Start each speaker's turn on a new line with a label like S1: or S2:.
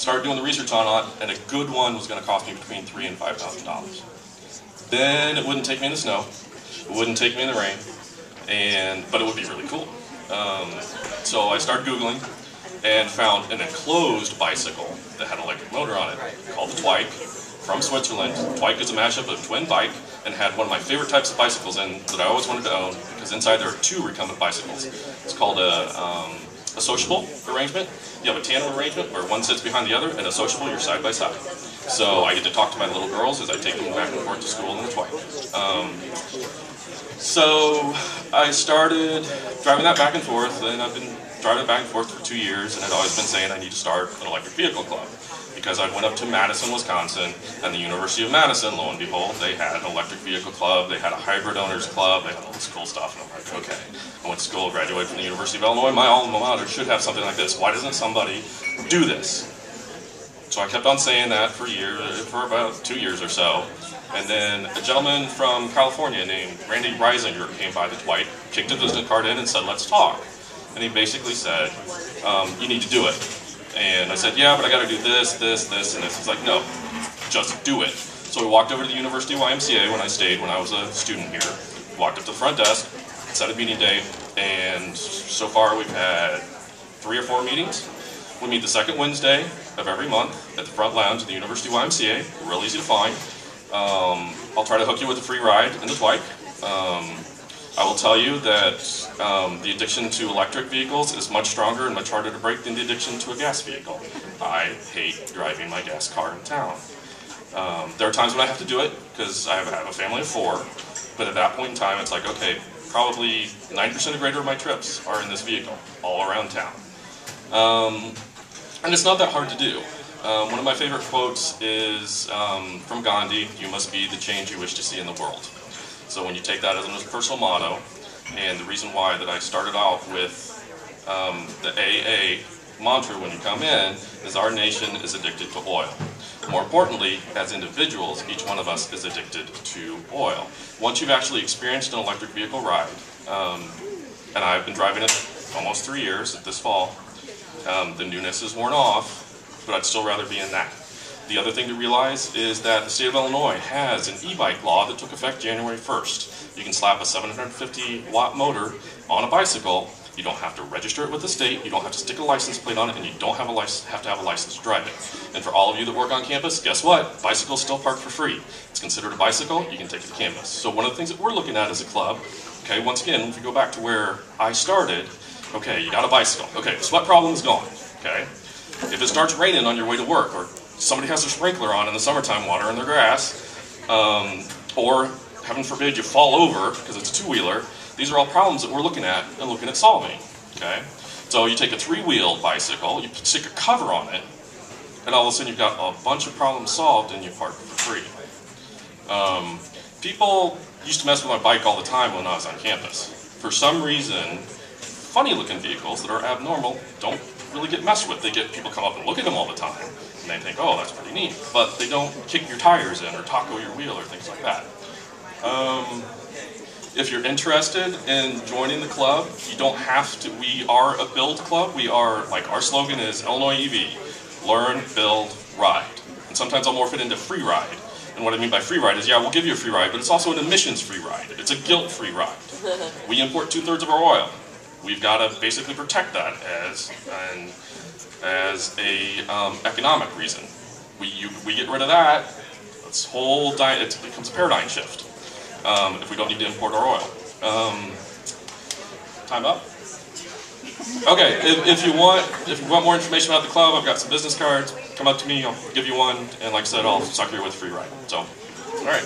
S1: started doing the research on it, and a good one was going to cost me between $3,000 and $5,000. Then it wouldn't take me in the snow, it wouldn't take me in the rain, but it would be really cool. So I started Googling and found an enclosed bicycle that had an electric motor on it called the Twike from Switzerland. Twike is a mashup of twin bike and had one of my favorite types of bicycles in that I always wanted to own, because inside there are two recumbent bicycles. It's called a sociable arrangement. You have a tandem arrangement where one sits behind the other, and a sociable, you're side by side. So I get to talk to my little girls as I take them back and forth to school in the Twike. So I started driving that back and forth, and I've been driving it back and forth for 2 years, and I'd always been saying I need to start an electric vehicle club. Because I went up to Madison, Wisconsin, and the University of Madison, lo and behold, they had an electric vehicle club, they had a hybrid owners club, they had all this cool stuff, and I'm like, okay. I went to school, graduated from the University of Illinois, my alma mater should have something like this. Why doesn't somebody do this? So I kept on saying that for about 2 years or so. And then a gentleman from California named Randy Reisinger came by the Twike, kicked a business card in and said, let's talk. And he basically said, you need to do it. And I said, yeah, but I got to do this, this, this, and this. He's like, no, just do it. So we walked over to the University YMCA when I was a student here. Walked up to the front desk, set a meeting date, and so far we've had 3 or 4 meetings. We meet the second Wednesday of every month at the front lounge of the University YMCA. Real easy to find. I'll try to hook you with a free ride in the Twike. I will tell you that the addiction to electric vehicles is much stronger and much harder to break than the addiction to a gas vehicle. I hate driving my gas car in town. There are times when I have to do it because I have a family of 4, but at that point in time it's like, okay, probably 90% or greater of my trips are in this vehicle, all around town. And it's not that hard to do. One of my favorite quotes is from Gandhi, "You must be the change you wish to see in the world." So when you take that as a personal motto, and the reason why that I started out with the AA mantra when you come in is our nation is addicted to oil. More importantly, as individuals, each one of us is addicted to oil. Once you've actually experienced an electric vehicle ride, and I've been driving it almost 3 years this fall, the newness is worn off, but I'd still rather be in that. The other thing to realize is that the state of Illinois has an e-bike law that took effect January 1st. You can slap a 750-watt motor on a bicycle. You don't have to register it with the state, you don't have to stick a license plate on it, and you don't have to have a license to drive it. And for all of you that work on campus, guess what? Bicycles still park for free. It's considered a bicycle, you can take it to campus. So one of the things that we're looking at as a club, okay, once again, if you go back to where I started, okay, you got a bicycle. Okay, the sweat problem is gone, okay? If it starts raining on your way to work, or somebody has their sprinkler on in the summertime watering their grass, or heaven forbid you fall over because it's a 2-wheeler, these are all problems that we're looking at and looking at solving, okay? So you take a 3-wheeled bicycle, you stick a cover on it, and all of a sudden you've got a bunch of problems solved and you park for free. People used to mess with my bike all the time when I was on campus. For some reason, funny looking vehicles that are abnormal don't really get messed with. People come up and look at them all the time, and they think, oh, that's pretty neat. But they don't kick your tires in or taco your wheel or things like that. If you're interested in joining the club, you don't have to. We are a build club. We are, like, our slogan is Illinois EV, learn, build, ride. And sometimes I'll morph it into free ride. And what I mean by free ride is, yeah, we'll give you a free ride, but it's also an emissions-free ride. It's a guilt-free ride. We import 2/3 of our oil. We've got to basically protect that as a economic reason. We get rid of that, it becomes a paradigm shift if we don't need to import our oil. Time up? Okay, if you want more information about the club, I've got some business cards. Come up to me, I'll give you one, and like I said, I'll sucker you with a free ride. So, all right.